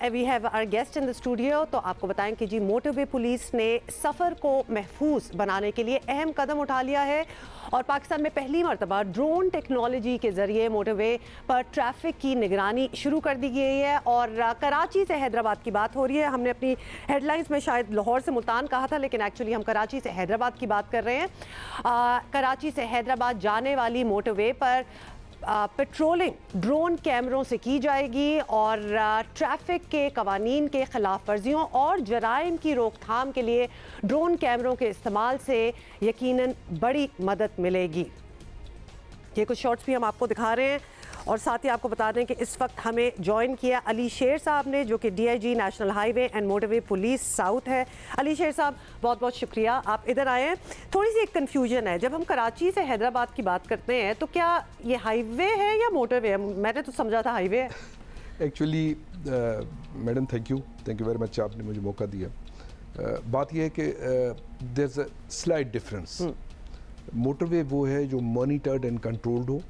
We have our guest in the studio. तो आपको बताएं कि जी मोटरवे पुलिस ने सफ़र को महफूज बनाने के लिए अहम कदम उठा लिया है और पाकिस्तान में पहली मरतबा ड्रोन टेक्नोलॉजी के ज़रिए मोटरवे पर ट्रैफिक की निगरानी शुरू कर दी गई है। और कराची से हैदराबाद की बात हो रही है। हमने अपनी हेडलाइंस में शायद लाहौर से मुल्तान कहा था, लेकिन एक्चुअली हम कराची से हैदराबाद की बात कर रहे हैं। कराची से हैदराबाद जाने वाली मोटरवे पर पेट्रोलिंग ड्रोन कैमरों से की जाएगी और ट्रैफिक के कवानीन के खिलाफ वर्जियों और जराइम की रोकथाम के लिए ड्रोन कैमरों के इस्तेमाल से यकीनन बड़ी मदद मिलेगी। ये कुछ शॉट्स भी हम आपको दिखा रहे हैं और साथ ही आपको बता दें कि इस वक्त हमें ज्वाइन किया अली शेर साहब ने, जो कि DIG national highway and motorway police south है। अली शेर साहब, बहुत बहुत शुक्रिया आप इधर आए हैं। थोड़ी सी एक कन्फ्यूजन है, जब हम कराची से हैदराबाद की बात करते हैं तो क्या ये हाईवे है या मोटरवे है? मैंने तो समझा था हाईवे है। Actually madam thank you very much, आपने मुझे मौका दिया। बात यह है कि there is a slight difference. Motorway वो है जो मॉनिटर्ड एंड कंट्रोल्ड हो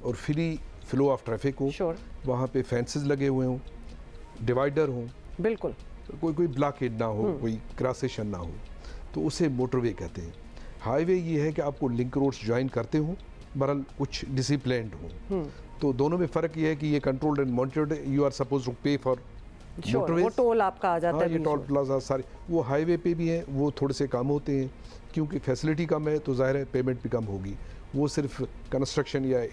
और फ्री फ्लो ऑफ ट्रैफिक हो, वहाँ पे फेंसेस लगे हुए हों, डिवाइडर हों, बिल्कुल कोई ब्लॉकेज ना हो, कोई क्रॉसेशन ना हो, तो उसे मोटरवे कहते हैं। हाईवे ये है कि आपको लिंक रोड्स ज्वाइन करते हों, बहरहाल कुछ डिसिप्लिन्ड हों। तो दोनों में फ़र्क ये है कि ये controlled and monitored, you are suppose to pay for motorway, वो टोल आपका आ जाता है। ये टोल प्लाजा सारे वो हाईवे पे भी हैं, वो थोड़े से कम होते हैं क्योंकि फैसिलिटी कम है, तो ज़ाहिर है पेमेंट भी कम होगी। वो सिर्फ कंस्ट्रक्शन या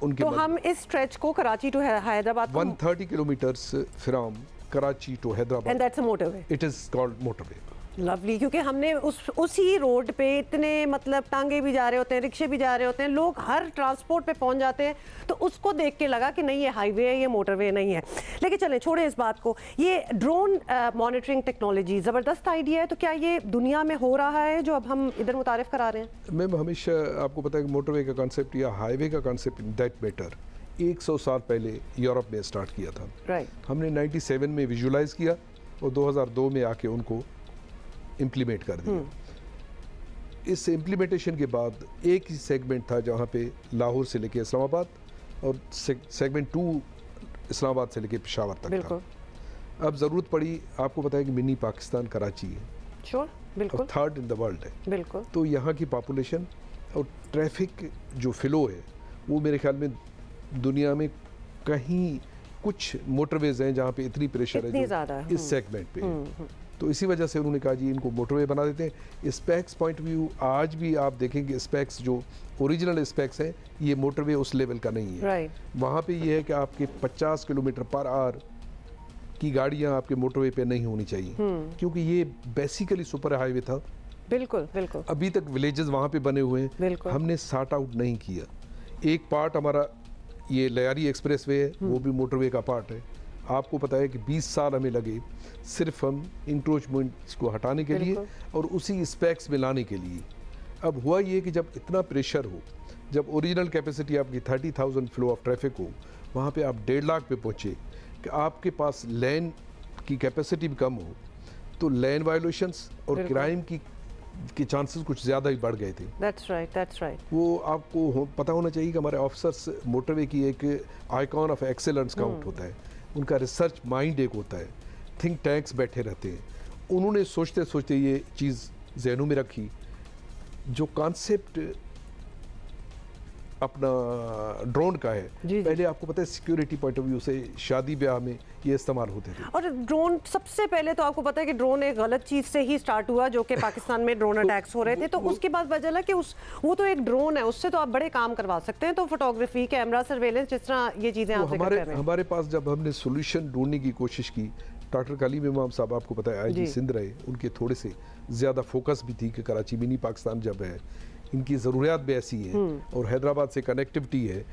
उनके तो हम इस स्ट्रेच को Karachi to Hyderabad 130 kilometres from Karachi to Hyderabad, and that's a motorway, it is called motorway. Lovely, क्योंकि हमने उसी रोड पे इतने मतलब टांगे भी जा रहे होते हैं, रिक्शे भी जा रहे होते हैं, लोग हर ट्रांसपोर्ट पे पहुंच जाते हैं, तो उसको देख के लगा कि नहीं ये हाईवे है, ये मोटरवे नहीं है। लेकिन चलें, छोड़े इस बात को। ये ड्रोन मॉनिटरिंग टेक्नोलॉजी ज़बरदस्त आइडिया है, तो क्या ये दुनिया में हो रहा है जो अब हम इधर मुतारिफ करा रहे हैं? मैम हमेशा आपको पता है कि मोटरवे का कॉन्सेप्ट या हाईवे का कॉन्सेप्ट दैट बेटर 100 साल पहले यूरोप में स्टार्ट किया था। राइट। हमने 97 में विजुलाइज किया और 2002 में आके उनको इम्प्लीमेंट कर दिया। इस इम्प्लीमेंटेशन के बाद एक ही सेगमेंट था जहाँ पे लाहौर से लेके इस्लामाबाद और सेगमेंट 2 इस्लामाबाद से लेके पेशावर तक था। अब ज़रूरत पड़ी, आपको पता है कि मिनी पाकिस्तान कराची है, श्योर, बिल्कुल, थर्ड इन द वर्ल्ड है, बिल्कुल। तो यहाँ की पॉपुलेशन और ट्रैफिक जो फ्लो है वो मेरे ख्याल में दुनिया में कहीं कुछ मोटरवेज हैं जहाँ पे इतनी प्रेशर है जो इस सेगमेंट पे है। तो इसी वजह से उन्होंने कहा जी इनको मोटरवे बना देते हैं। स्पेक्स पॉइंट व्यू आज भी आप देखेंगे, स्पेक्स जो ओरिजिनल स्पेक्स हैं ये मोटरवे उस लेवल का नहीं है। वहाँ पे ये है कि आपके 50 किलोमीटर पर आवर की गाड़ियाँ आपके मोटरवे पे नहीं होनी चाहिए, क्योंकि ये बेसिकली सुपर हाईवे था। बिल्कुल बिल्कुल। अभी तक विलेजेस वहाँ पे बने हुए हैं, हमने सॉर्ट आउट नहीं किया। एक पार्ट हमारा ये लयारी एक्सप्रेस वे है, वो भी मोटरवे का पार्ट है। आपको पता है कि 20 साल हमें लगे सिर्फ हम इंक्रोचमेंट्स को हटाने के लिए और उसी स्पेक्स में लाने के लिए। अब हुआ ये कि जब इतना प्रेशर हो, जब ओरिजिनल कैपेसिटी आपकी 30,000 फ्लो ऑफ ट्रैफिक हो, वहाँ पे आप 1.5 लाख पे पहुँचे कि आपके पास लेन की कैपेसिटी भी कम हो, तो लेन वायलेशंस और क्राइम के चांसेस कुछ ज़्यादा ही बढ़ गए थे। That's right. वो आपको पता होना चाहिए कि हमारे ऑफिसर्स मोटरवे की एक आइकॉन ऑफ एक्सेलेंस काउंट होता है, उनका रिसर्च माइंड एक होता है, थिंक टैंक्स बैठे रहते हैं। उन्होंने सोचते सोचते ये चीज़ जहनों में रखी, जो कॉन्सेप्ट अपना ड्रोन का है। पहले आपको पता है सिक्योरिटी पॉइंट ऑफ व्यू से शादी ब्याह में ये इस्तेमाल होते थे, और ड्रोन सबसे पहले तो आपको पता है कि ड्रोन एक गलत चीज़ से ही स्टार्ट हुआ, जो कि पाकिस्तान में ड्रोन अटैक्स हो रहे थे। तो उसके बाद पता चला कि वो तो एक ड्रोन है, उससे तो आप बड़े काम करवा सकते हैं। तो फोटोग्राफी, कैमरा सर्वेलेंस, जिस तरह ये चीज़ें आप हमारे पास जब हमने सोल्यूशन ढूंढने की कोशिश की, डॉक्टर कलीम इमाम साहब आपको पता है IG सिंध रहे, उनके थोड़े से ज़्यादा फोकस भी थी कि कराची मिनी पाकिस्तान जब है, इनकी ज़रूरियात भी ऐसी है और हैदराबाद से कनेक्टिविटी है।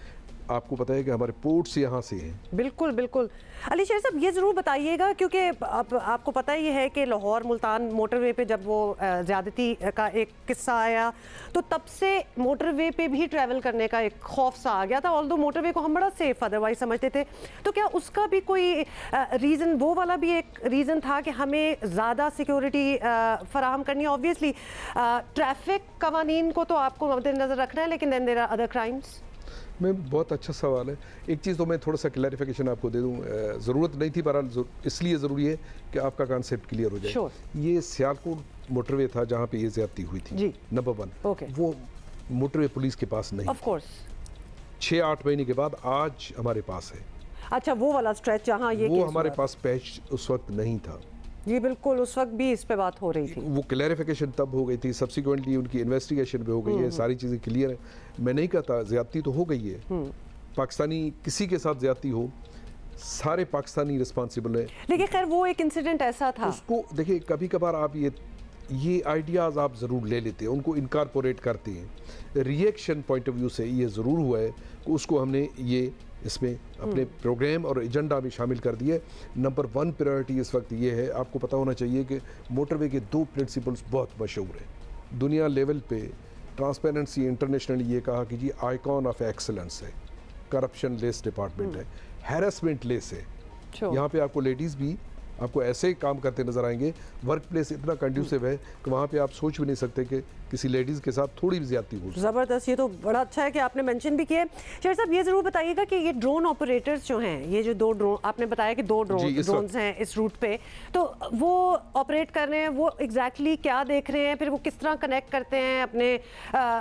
आपको पता है कि हमारे पोर्ट से यहाँ से हैं। बिल्कुल बिल्कुल। अली शेर साहब, ये ज़रूर बताइएगा, क्योंकि आपको पता ही है कि लाहौर मुल्तान मोटरवे पे जब वो ज़्यादती का एक किस्सा आया, तो तब से मोटरवे पे भी ट्रैवल करने का एक खौफ सा आ गया था। ऑल्दो मोटरवे को हम बड़ा सेफ अदरवाइज समझते थे, तो क्या उसका भी कोई रीज़न, वो वाला भी एक रीज़न था कि हमें ज़्यादा सिक्योरिटी फराहम करनी है? ऑब्वियसली ट्रैफिक कवानीन को तो आपको मद्देनज़र रखना है, लेकिन then there are other crimes. Ma'am बहुत अच्छा सवाल है। एक चीज़ तो मैं थोड़ा सा क्लैरिफिकेशन आपको दे दूं, ज़रूरत नहीं थी, बहरहाल इसलिए ज़रूरी है कि आपका कॉन्सेप्ट क्लियर हो जाए। sure. ये सियालकोट मोटरवे था जहाँ पे ये ज़्यादती हुई थी, नंबर 1। okay. वो मोटरवे पुलिस के पास नहीं, of course. 6-8 महीने के बाद आज हमारे पास है। अच्छा, वो वाला स्ट्रेच जहाँ ये वो हमारे पास पैच उस वक्त नहीं था। जी बिल्कुल, उस वक्त भी इस पे बात हो रही थी। वो क्लैरिफिकेशन तब हो गई थी, सब्सिक्वेंटली उनकी इन्वेस्टिगेशन भी हो गई है, सारी चीज़ें क्लियर है। मैं नहीं कहता, ज़्यादती तो हो गई है, पाकिस्तानी किसी के साथ ज़्यादती हो, सारे पाकिस्तानी रिस्पॉन्सिबल है। लेकिन खैर वो एक इंसिडेंट ऐसा था, उसको देखिए कभी कभार आप ये आइडियाज़ आप ज़रूर ले लेते हैं, उनको इनकॉर्पोरेट करते हैं। रिएक्शन पॉइंट ऑफ व्यू से ये ज़रूर हुआ है कि उसको हमने ये इसमें अपने प्रोग्राम और एजेंडा में शामिल कर दिए। नंबर 1 प्रायोरिटी इस वक्त ये है, आपको पता होना चाहिए कि मोटरवे के 2 प्रिंसिपल्स बहुत मशहूर हैं दुनिया लेवल पे। ट्रांसपेरेंसी इंटरनेशनल ये कहा कि जी आइकॉन ऑफ एक्सेलेंस है, करप्शन लेस डिपार्टमेंट है, हैरेसमेंट लेस है। यहाँ पे आपको लेडीज़ भी आपको ऐसे काम करते नजर आएंगे। वर्क प्लेस इतना कंड्यूसिव है कि वहाँ पे आप सोच भी नहीं सकते कि किसी लेडीज़ के साथ थोड़ी भी ज्यादती हो। ज़बरदस्त, ये तो बड़ा अच्छा है कि आपने मेंशन भी किया। शेर साहब ये ज़रूर बताइएगा कि ये ड्रोन ऑपरेटर्स जो हैं, ये जो 2 ड्रोन आपने बताया कि 2 ड्रोन्स हैं इस रूट पे, तो वो ऑपरेट कर रहे हैं, वो एग्जैक्टली क्या देख रहे हैं, फिर वो किस तरह कनेक्ट करते हैं अपने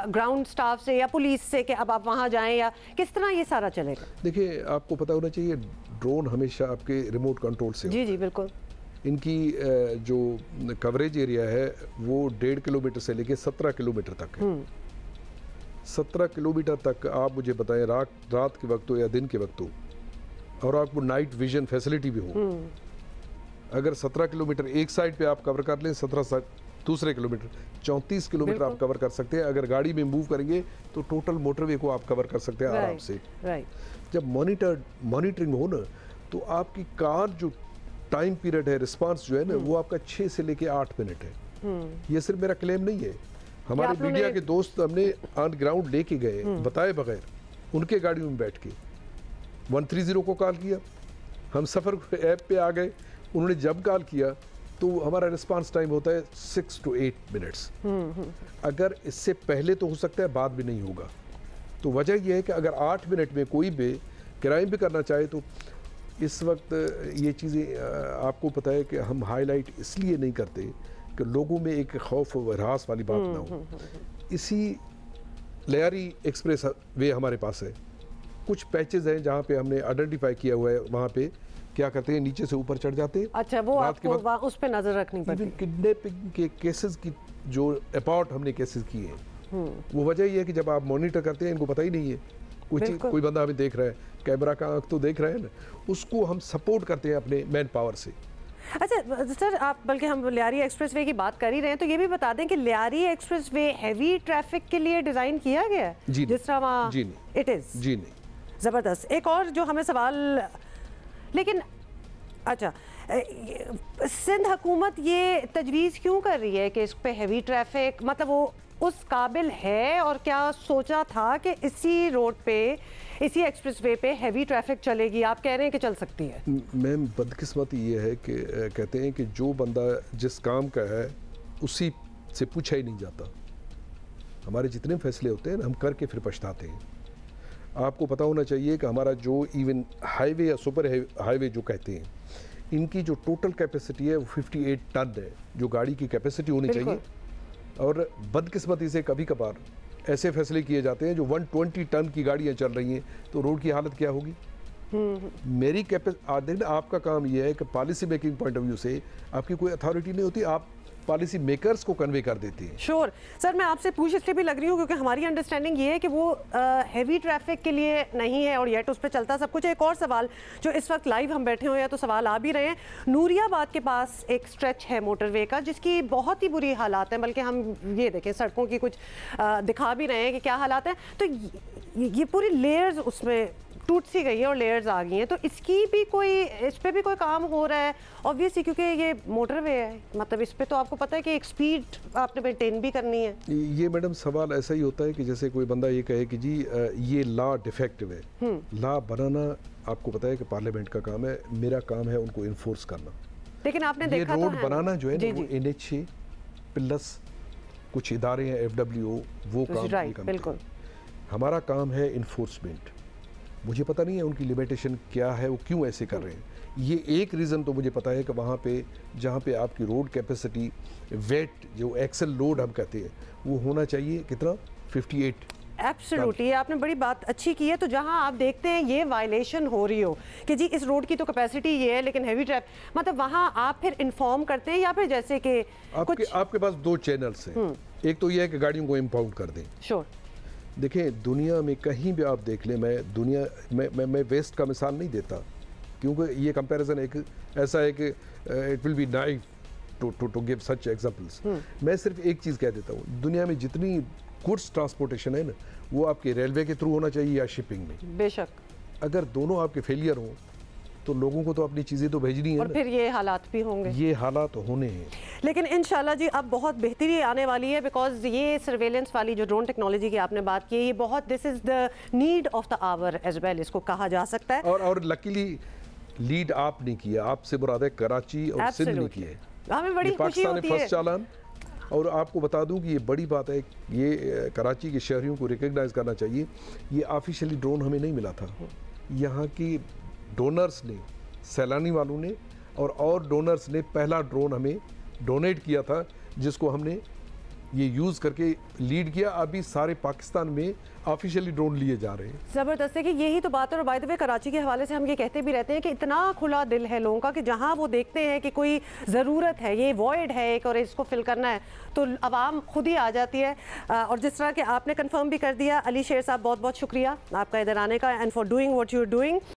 ग्राउंड स्टाफ से या पुलिस से कि अब आप वहाँ जाएँ, या किस तरह ये सारा चलेगा? देखिए आपको पता होना चाहिए ड्रोन हमेशा आपके रिमोट कंट्रोल से। जी बिल्कुल। इनकी जो कवरेज एरिया है वो 1.5 किलोमीटर से लेके 17 किलोमीटर तक है। 17 किलोमीटर तक आप मुझे बताएं, रात के वक्त हो या दिन के वक्त हो, और आपको नाइट विजन फैसिलिटी भी हो। अगर 17 किलोमीटर एक साइड पे आप कवर कर लें, 17 दूसरे किलोमीटर, 34 किलोमीटर आप कवर कर सकते हैं। अगर गाड़ी में मूव करेंगे तो टोटल मोटरवे को आप कवर कर सकते हैं आराम से। जब मॉनिटरिंग हो ना, तो आपकी कार जो टाइम पीरियड है, रिस्पांस जो है ना, वो आपका 6 से लेके 8 मिनट है। ये सिर्फ मेरा क्लेम नहीं है, हमारे मीडिया के दोस्त हमने ऑन ग्राउंड लेके गए बताए बगैर, उनके गाड़ी में बैठ के 130 को कॉल किया, हम सफ़र ऐप पे आ गए, उन्होंने जब कॉल किया तो हमारा रिस्पांस टाइम होता है 6 to 8 मिनट्स। अगर इससे पहले तो हो सकता है, बाद भी नहीं होगा। तो वजह यह है कि अगर 8 मिनट में कोई भी क्राइम भी करना चाहे तो इस वक्त ये चीज़ें आपको पता है कि हम हाईलाइट इसलिए नहीं करते कि लोगों में एक खौफ व हरास वाली बात ना हो। इसी लियारी एक्सप्रेस वे हमारे पास है, कुछ पैचेस हैं जहाँ पे हमने आइडेंटिफाई किया हुआ है, वहाँ पे क्या करते हैं, नीचे से ऊपर चढ़ जाते हैं। अच्छा, वो आपको उस पे नजर रखनी पड़ती है। किडनैपिंग के केसेस की जो अपार्ट हमने केसेस किए हैं, वो वजह ये है कि जब आप मॉनिटर करते हैं, इनको पता ही नहीं है कोई बंदा हमें देख रहा है, कैमरा का आंख तो देख रहे हैं ना, उसको हम सपोर्ट करते हैं अपने मैन पावर से। अच्छा सर, आप बल्कि हम लियारी एक्सप्रेसवे की बात कर ही रहे हैं, तो ये भी बता दें कि लियारी एक्सप्रेसवे हैवी ट्रैफिक के लिए डिज़ाइन किया गया है जिस तरह वहाँ इट इज़? जी नहीं। ज़बरदस्त। एक और जो हमें सवाल, लेकिन अच्छा, सिंध हुकूमत ये तजवीज़ क्यों कर रही है कि इस पे हैवी ट्रैफिक, मतलब वो उस काबिल है, और क्या सोचा था कि इसी रोड पे, इसी एक्सप्रेसवे पे हैवी ट्रैफिक चलेगी? आप कह रहे हैं कि चल सकती है। मैम बदकिस्मती ये है कि कहते हैं कि जो बंदा जिस काम का है उसी से पूछा ही नहीं जाता। हमारे जितने फैसले होते हैं हम करके फिर पछताते हैं। आपको पता होना चाहिए कि हमारा जो इवन हाईवे या सुपर हाईवे जो कहते हैं, इनकी जो टोटल कैपेसिटी है वो 58 टन है, जो गाड़ी की कैपेसिटी होनी चाहिए। और बदकिस्मती से कभी कभार ऐसे फैसले किए जाते हैं जो 120 टन की गाड़ियाँ चल रही हैं, तो रोड की हालत क्या होगी? मेरी कैपेसिटी, आपका काम यह है कि policy making point of view से आपकी कोई अथॉरिटी नहीं होती, आप पॉलिसी मेकर्स को कन्वे कर देती है। श्योर सर, मैं आपसे पूछ इसलिए भी लग रही हूँ क्योंकि हमारी अंडरस्टैंडिंग ये है कि वो हैवी ट्रैफिक के लिए नहीं है और येट उस पर चलता सब कुछ। एक और सवाल जो इस वक्त लाइव हम बैठे हुए हैं तो सवाल आ भी रहे हैं, नूरियाबाद के पास एक स्ट्रेच है मोटरवे का जिसकी बहुत ही बुरी हालात हैं, बल्कि हम ये देखें सड़कों की कुछ दिखा भी रहे हैं कि क्या हालात हैं। तो ये पूरी लेयर्स उसमें टूट सी गई है और लेयर्स आ गई हैं, तो इसकी भी कोई, इस पे भी कोई काम हो रहा है ऑब्वियसली, क्योंकि ये मोटरवे है, मतलब इस पे तो आपको पता है कि एक स्पीड आपने मेंटेन भी करनी है। ये मैडम सवाल ऐसा ही होता है कि जैसे कोई बंदा ये कहे कि जी ये लॉ डिफेक्टिव है। लॉ बनाना आपको पता है कि पार्लियामेंट का काम है, मेरा काम है उनको इन्फोर्स करना। लेकिन आपने देखा रोड तो बनाना जो है ना, वो NHA प्लस कुछ इदारे हैं, FWO, वो काम बिल्कुल। हमारा काम है इन्फोर्समेंट। मुझे पता नहीं है उनकी लिमिटेशन क्या है, वो क्यों ऐसे कर रहे हैं। ये एक रीज़न तो मुझे पता है कि वहाँ पे जहाँ पे आपकी रोड कैपेसिटी वेट जो एक्सल लोड हम कहते हैं वो होना चाहिए कितना 58। एब्सोल्युटली, आपने बड़ी बात अच्छी की है। तो जहां आप देखते हैं ये वायलेशन हो रही हो कि जी इस रोड की तो कैपेसिटी ये है लेकिन हैवी ट्रैफिक, मतलब वहां आप फिर इन्फॉर्म करते हैं या फिर जैसे कि आपके पास दो चैनल्स हैं। एक तो ये है कि गाड़ियों को इम्पाउंड कर दें। श्योर। देखें दुनिया में कहीं भी आप देख लें, मैं वेस्ट का मिसाल नहीं देता क्योंकि ये कंपैरिजन एक ऐसा है कि it will be nice to give such examples. मैं सिर्फ एक चीज़ कह देता हूँ, दुनिया में जितनी गुड्स ट्रांसपोर्टेशन है ना वो आपके रेलवे के थ्रू होना चाहिए या शिपिंग में। बेशक अगर दोनों आपके फेलियर हों तो लोगों को तो अपनी चीज़ें तो भेजनी है और फिर ये हालात भी होंगे, ये हालात होने हैं। लेकिन इंशाल्लाह जी अब बहुत बेहतरी आने वाली है बिकॉज ये सर्वेलेंस वाली जो ड्रोन टेक्नोलॉजी की आपने बात की है ये बहुत this is the need of the hour as well, इसको कहा जा सकता है। और लकीली लीड आपने किया, आपसे मुराद है कराची और सिंध ने किया है। हमें बड़ी खुशी होती है। फर्स्ट चालान, और आपको बता दूं कि ये बड़ी बात है, ये कराची के शहरियों को रिकग्नाइज करना चाहिए। ये ऑफिशियली ड्रोन हमें नहीं मिला था, यहाँ की डोनर्स ने, सैलानी वालों ने और डोनर्स ने पहला ड्रोन हमें डोनेट किया था जिसको हमने ये यूज़ करके लीड किया। अभी सारे पाकिस्तान में ऑफिशियली ड्रोन लिए जा रहे हैं। ज़बरदस्त है कि यही तो बात है। और बाय द वे कराची के हवाले से हम ये कहते भी रहते हैं कि इतना खुला दिल है लोगों का कि जहां वो देखते हैं कि कोई ज़रूरत है, ये वॉइड है एक और इसको फिल करना है तो आवाम खुद ही आ जाती है। और जिस तरह के आपने कंफर्म भी कर दिया, अली शेर साहब बहुत बहुत शुक्रिया आपका इधर आने का and for doing what you are doing.